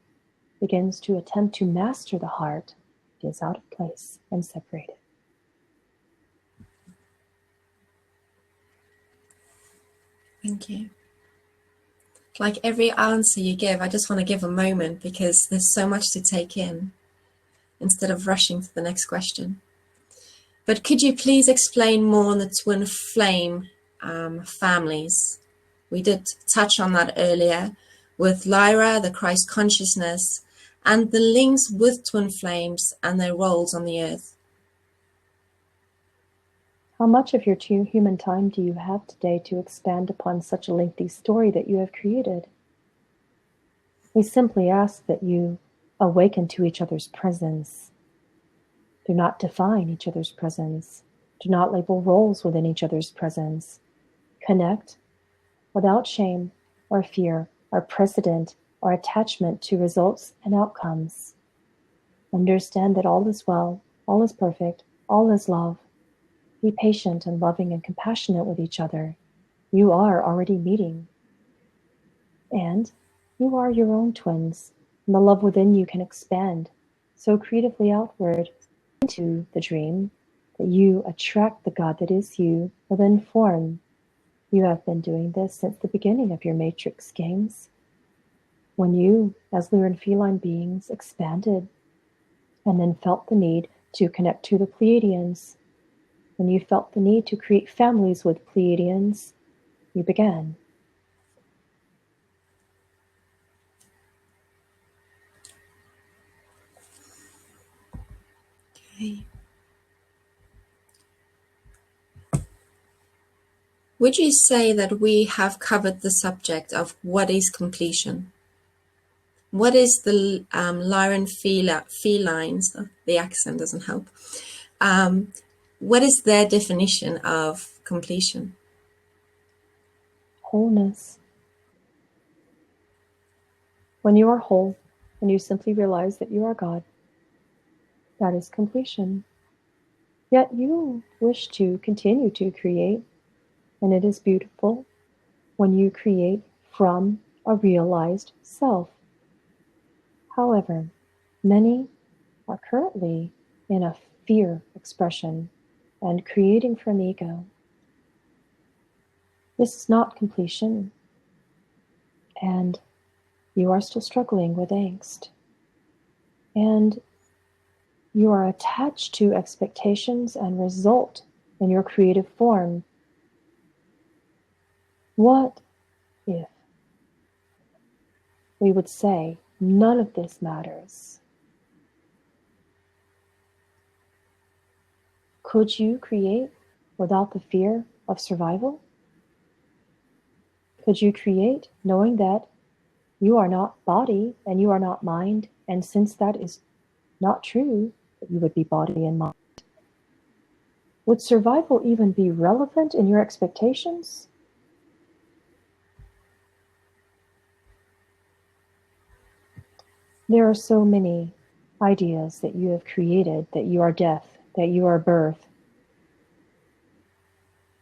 begins to attempt to master the heart, it is out of place and separated. Thank you. Like every answer you give, I just want to give a moment because there's so much to take in instead of rushing to the next question. But could you please explain more on the twin flame families? We did touch on that earlier with Lyra, the Christ consciousness, and the links with twin flames and their roles on the earth. How much of your true human time do you have today to expand upon such a lengthy story that you have created? We simply ask that you awaken to each other's presence. Do not define each other's presence. Do not label roles within each other's presence. Connect without shame or fear or precedent or attachment to results and outcomes. Understand that all is well, all is perfect, all is love. Be patient and loving and compassionate with each other. You are already meeting. And you are your own twins, and the love within you can expand so creatively outward into the dream that you attract the God that is you within form. You have been doing this since the beginning of your Matrix games, when you, as Lyran Feline beings, expanded and then felt the need to connect to the Pleiadians. When you felt the need to create families with Pleiadians, you began. Okay. Would you say that we have covered the subject of what is completion? What is the Lyran felines? The accent doesn't help. What is their definition of completion? Wholeness. When you are whole, and you simply realize that you are God, that is completion. Yet you wish to continue to create, and it is beautiful when you create from a realized self. However, many are currently in a fear expression and creating from ego. This is not completion, and you are still struggling with angst. And you are attached to expectations and result in your creative form. What if we would say none of this matters? Could you create without the fear of survival? Could you create knowing that you are not body and you are not mind, and since that is not true, that you would be body and mind? Would survival even be relevant in your expectations? There are so many ideas that you have created, that you are death, that you are birth.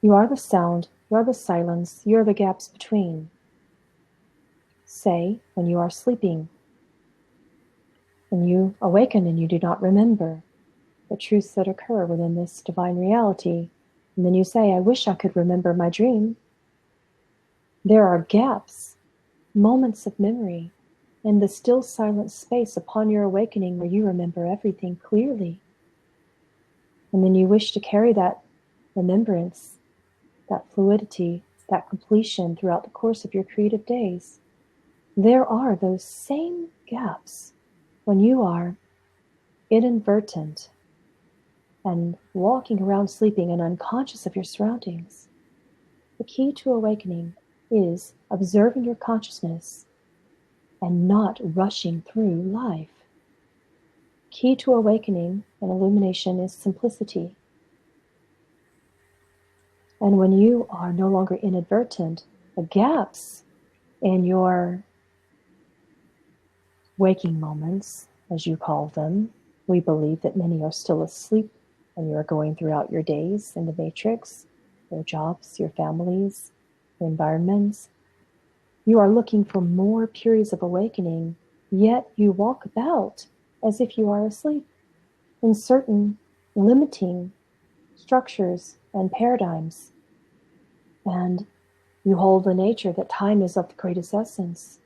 You are the sound, you are the silence, you are the gaps between. Say, when you are sleeping, when you awaken and you do not remember the truths that occur within this divine reality, and then you say, I wish I could remember my dream. There are gaps, moments of memory, in the still silent space upon your awakening where you remember everything clearly. And then you wish to carry that remembrance, that fluidity, that completion throughout the course of your creative days. There are those same gaps when you are inadvertent and walking around sleeping and unconscious of your surroundings. The key to awakening is observing your consciousness and not rushing through life. Key to awakening and illumination is simplicity. And when you are no longer inadvertent, the gaps in your waking moments, as you call them, we believe that many are still asleep when you are going throughout your days in the matrix, your jobs, your families, your environments. You are looking for more periods of awakening, yet you walk about as if you are asleep in certain limiting structures and paradigms. And you hold the nature that time is of the greatest essence.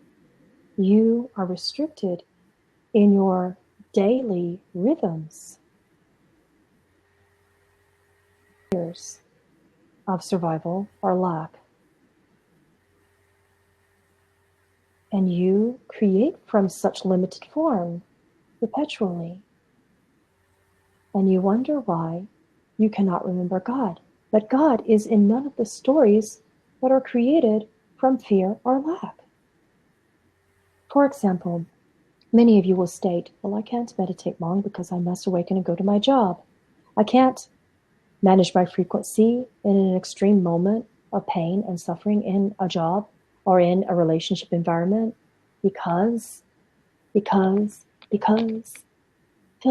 You are restricted in your daily rhythms, years of survival or lack. And you create from such limited form perpetually. And you wonder why you cannot remember God. But God is in none of the stories that are created from fear or lack. For example, many of you will state, well, I can't meditate long because I must awaken and go to my job. I can't manage my frequency in an extreme moment of pain and suffering in a job or in a relationship environment because, fill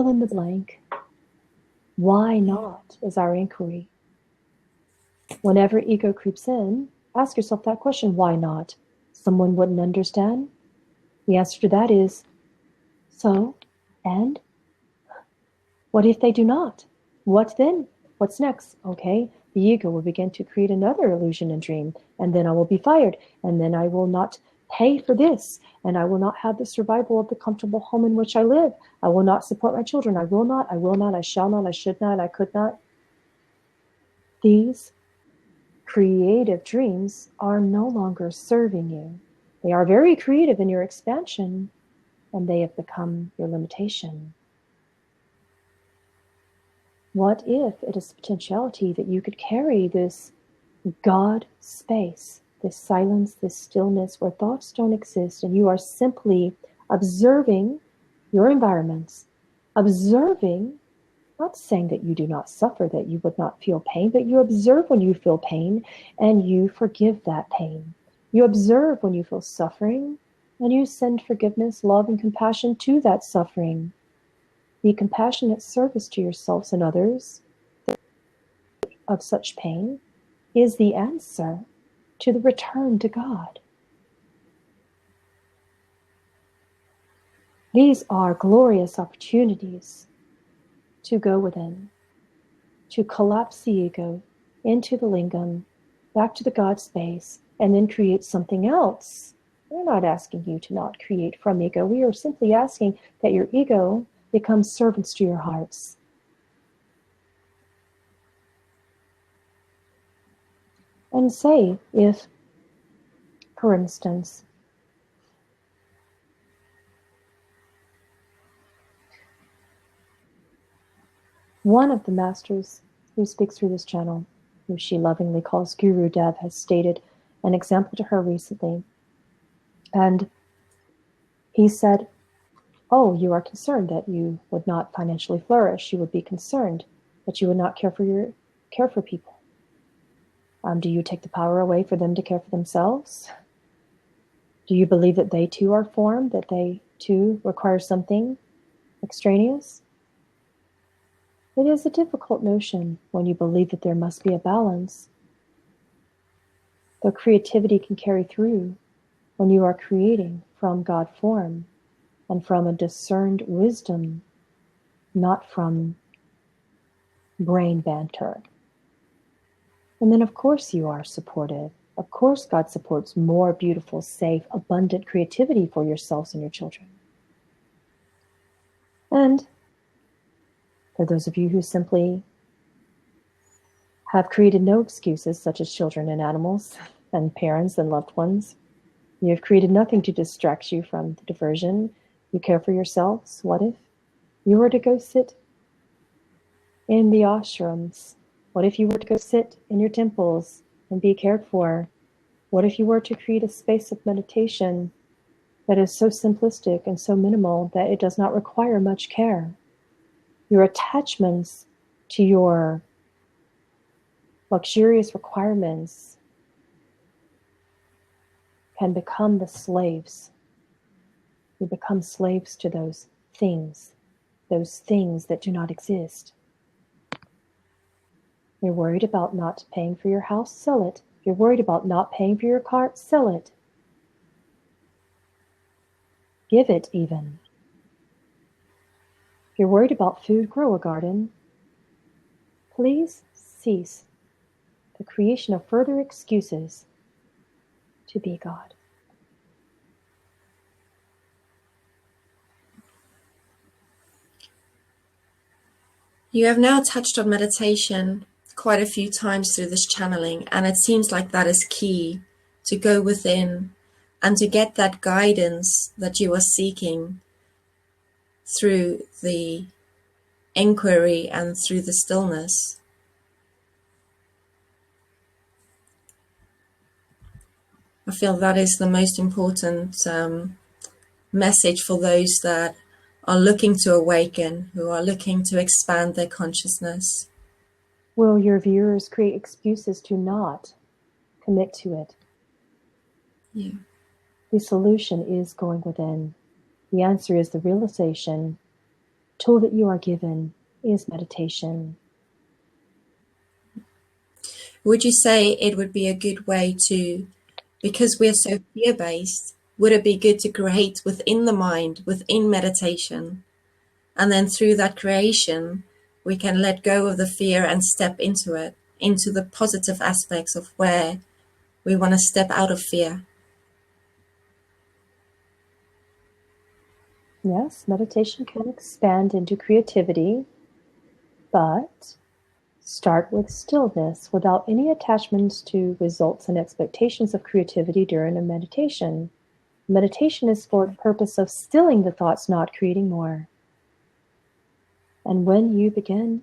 in the blank. Why not is our inquiry. Whenever ego creeps in, ask yourself that question, why not? Someone wouldn't understand? The answer to that is, so, and? What if they do not? What then? What's next? Okay, the ego will begin to create another illusion and dream, and then I will be fired, and then I will not pay for this, and I will not have the survival of the comfortable home in which I live. I will not support my children. I will not, I shall not, I should not, I could not. These creative dreams are no longer serving you. They are very creative in your expansion, and they have become your limitation. What if it is potentiality that you could carry this God space, this silence, this stillness where thoughts don't exist, and you are simply observing your environments, observing, not saying that you do not suffer, that you would not feel pain, but you observe when you feel pain and you forgive that pain. You observe when you feel suffering and you send forgiveness, love, and compassion to that suffering. The compassionate service to yourselves and others of such pain is the answer to the return to God. These are glorious opportunities to go within, to collapse the ego into the lingam, back to the God space, and then create something else. We're not asking you to not create from ego. We are simply asking that your ego becomes servants to your hearts. And say if, for instance, one of the masters who speaks through this channel, who she lovingly calls Guru Dev, has stated an example to her recently. And he said, oh, you are concerned that you would not financially flourish. You would be concerned that you would not care for people. Do you take the power away for them to care for themselves? Do you believe that they too are formed, that they too require something extraneous? It is a difficult notion when you believe that there must be a balance. Though creativity can carry through when you are creating from God form and from a discerned wisdom, not from brain banter. And then of course you are supported. Of course God supports more beautiful, safe, abundant creativity for yourselves and your children. And for those of you who simply have created no excuses, such as children and animals and parents and loved ones, you have created nothing to distract you from the diversion. You care for yourselves. What if you were to go sit in the ashrams? What if you were to go sit in your temples and be cared for? What if you were to create a space of meditation that is so simplistic and so minimal that it does not require much care? Your attachments to your luxurious requirements can become the slaves. You become slaves to those things that do not exist. You're worried about not paying for your house, sell it. If you're worried about not paying for your car, sell it. Give it even. If you're worried about food, grow a garden. Please cease the creation of further excuses to be God. You have now touched on meditation quite a few times through this channeling, and it seems like that is key to go within, and to get that guidance that you are seeking through the inquiry and through the stillness. I feel that is the most important message for those that are looking to awaken, who are looking to expand their consciousness. Will your viewers create excuses to not commit to it? Yeah. The solution is going within. The answer is the realization. The tool that you are given is meditation. Would you say it would be a good way to, because we're so fear-based, would it be good to create within the mind, within meditation? And then through that creation, we can let go of the fear and step into it, into the positive aspects of where we want to step out of fear. Yes, meditation can expand into creativity, but start with stillness without any attachments to results and expectations of creativity during a meditation. Meditation is for the purpose of stilling the thoughts, not creating more. And when you begin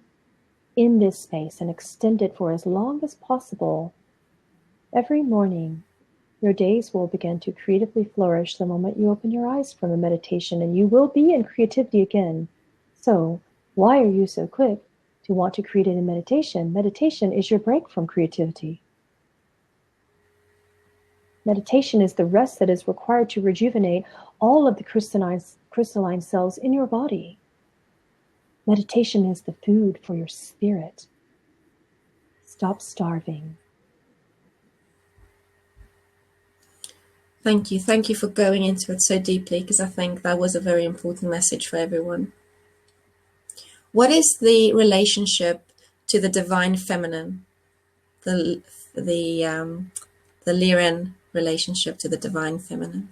in this space and extend it for as long as possible, every morning, your days will begin to creatively flourish the moment you open your eyes from a meditation, and you will be in creativity again. So, why are you so quick to want to create it in meditation? Meditation is your break from creativity. Meditation is the rest that is required to rejuvenate all of the crystalline cells in your body. Meditation is the food for your spirit. Stop starving. Thank you. Thank you for going into it so deeply, because I think that was a very important message for everyone. What is the relationship to the divine feminine? The Lyran relationship to the divine feminine.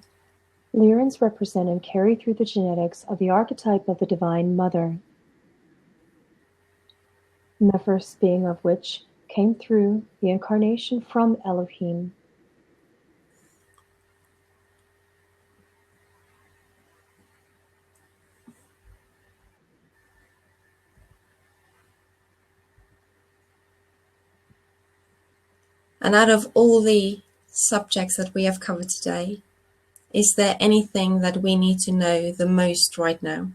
Lyrans represent and carry through the genetics of the archetype of the Divine Mother, the first being of which came through the incarnation from Elohim. And out of all the subjects that we have covered today, is there anything that we need to know the most right now?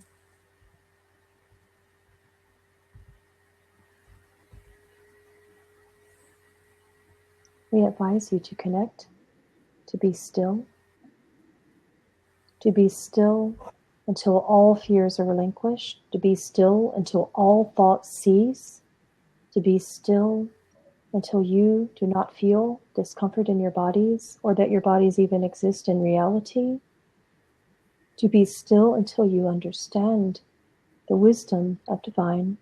We advise you to connect, to be still until all fears are relinquished, to be still until all thoughts cease, to be still until you do not feel discomfort in your bodies or that your bodies even exist in reality, to be still until you understand the wisdom of divine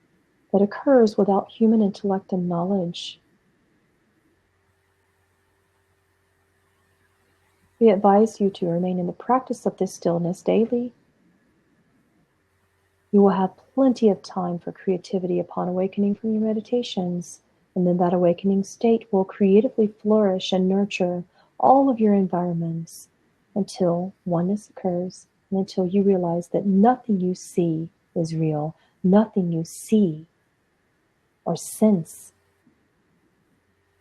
that occurs without human intellect and knowledge. We advise you to remain in the practice of this stillness daily. You will have plenty of time for creativity upon awakening from your meditations, and then that awakening state will creatively flourish and nurture all of your environments until oneness occurs and until you realize that nothing you see is real, nothing you see or sense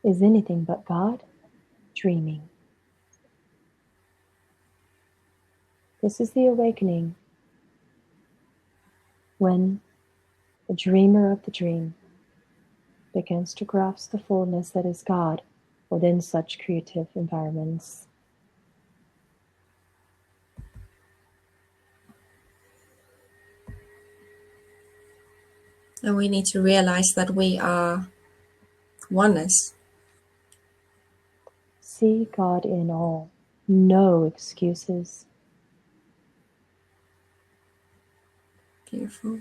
is anything but God dreaming. This is the awakening when the dreamer of the dream begins to grasp the fullness that is God within such creative environments. And we need to realize that we are oneness. See God in all. No excuses. Beautiful.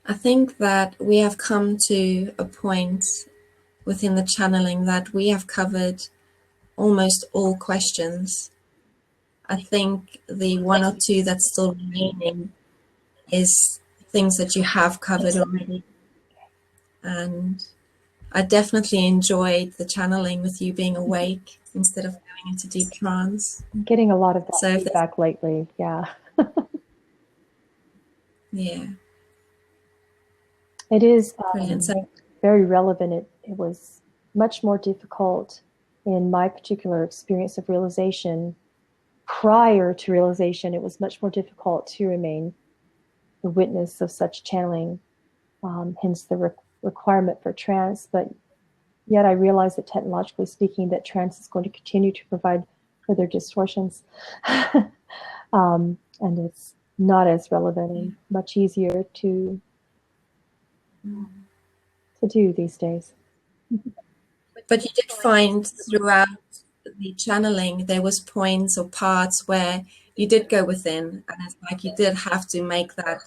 I think that we have come to a point within the channeling that we have covered almost all questions. I think the one or two that's still remaining is things that you have covered already. And I definitely enjoyed the channeling with you being awake instead of going into deep trance. I'm getting a lot of that So if there's, feedback lately. Yeah. yeah, It is brilliant. So very relevant. It was much more difficult in my particular experience of realization. Prior to realization, it was much more difficult to remain the witness of such channeling, hence the requirement for trance. But yet I realize that technologically speaking, that trance is going to continue to provide further distortions. And it's not as relevant and much easier to do these days. but you did find throughout the channeling there was points or parts where you did go within, and it's like you did have to make that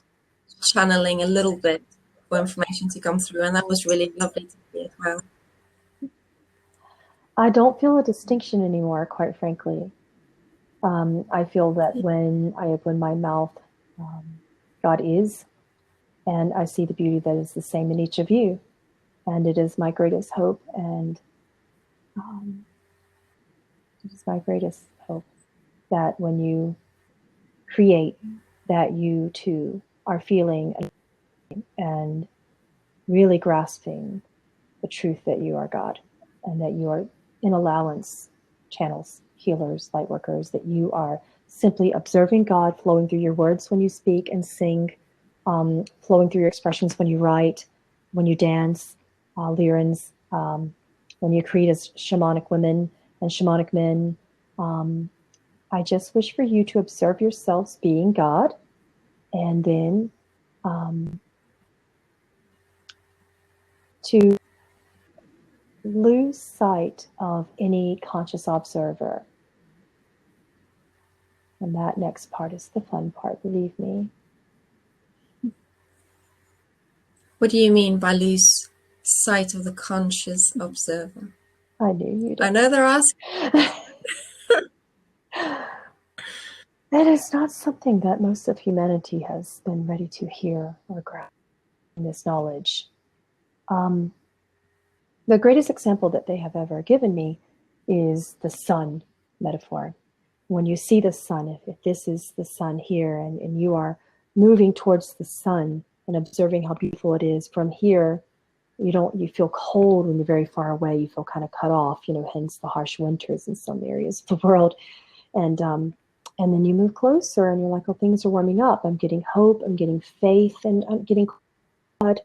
channeling a little bit for information to come through, and that was really lovely to see as well. I don't feel a distinction anymore, quite frankly. I feel that when I open my mouth, God is, and I see the beauty that is the same in each of you. And it is my greatest hope, and it is my greatest hope that when you create, that you too are feeling and really grasping the truth that you are God, and that you are in allowance channels, healers, light workers, that you are simply observing God flowing through your words when you speak and sing, flowing through your expressions when you write, when you dance, Lyrans, when you create as shamanic women and shamanic men. I just wish for you to observe yourselves being God, and then to lose sight of any conscious observer. And that next part is the fun part, believe me. What do you mean by lose sight of the conscious observer? I knew you'd. I know they're asking. That is not something that most of humanity has been ready to hear or grasp in this knowledge. The greatest example that they have ever given me is the sun metaphor. When you see the sun, if this is the sun here, and you are moving towards the sun and observing how beautiful it is from here, you feel cold when you're very far away. You feel kind of cut off, hence the harsh winters in some areas of the world. And then you move closer and you're like, oh, things are warming up. I'm getting hope, I'm getting faith, and I'm getting God.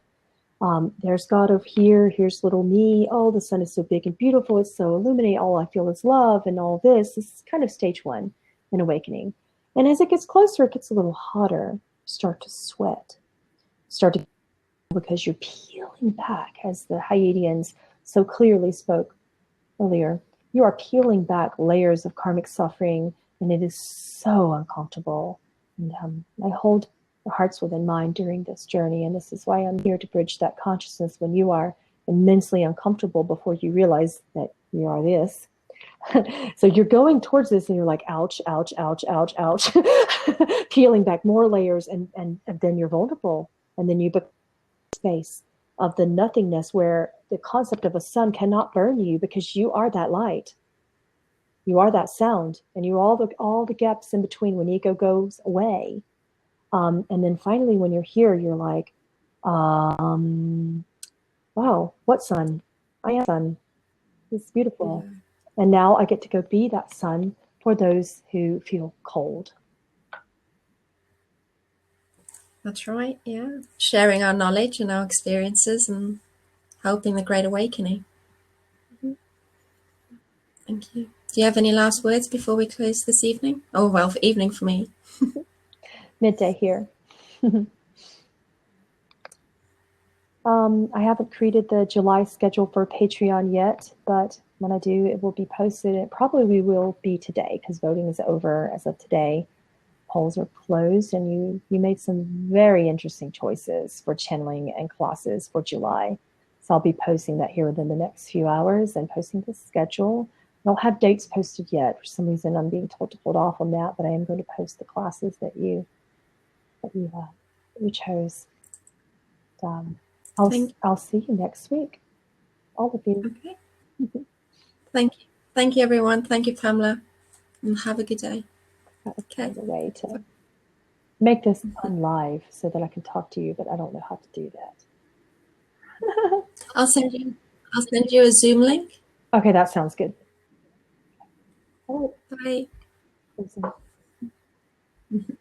There's God over here. Here's little me. Oh, the sun is so big and beautiful. It's so illuminating. All I feel is love and all this. This is kind of stage one in awakening. And as it gets closer, it gets a little hotter. You start to sweat. Start to, because you're peeling back, as the Hyadeans so clearly spoke earlier. You are peeling back layers of karmic suffering, and it is so uncomfortable. And I hold the hearts within mind during this journey, and this is why I'm here to bridge that consciousness when you are immensely uncomfortable before you realize that you are this. So you're going towards this and you're like, ouch, ouch, ouch, ouch, ouch, peeling back more layers, and then you're vulnerable, and then you become space of the nothingness where the concept of a sun cannot burn you, because you are that light. You are that sound, and you are all the gaps in between when ego goes away. And then finally, when you're here, you're like, wow, what sun? I am sun. It's beautiful. Yeah. And now I get to go be that sun for those who feel cold. That's right, yeah. Sharing our knowledge and our experiences and helping the Great Awakening. Mm-hmm. Thank you. Do you have any last words before we close this evening? Oh, well, for evening for me. Midday here. I haven't created the July schedule for Patreon yet, but when I do, it will be posted. It probably will be today, because voting is over as of today. Polls are closed, and you made some very interesting choices for channeling and classes for July. So I'll be posting that here within the next few hours and posting the schedule. I don't have dates posted yet. For some reason, I'm being told to hold off on that, but I am going to post the classes that you chose. I'll see you next week. all of you. Okay. Thank you. Thank you, everyone. Thank you, Pamela. And have a good day. Gotta Okay. find a way to make this on live so that I can talk to you, but I don't know how to do that. I'll send you a Zoom link. Okay, that sounds good. All Bye. right.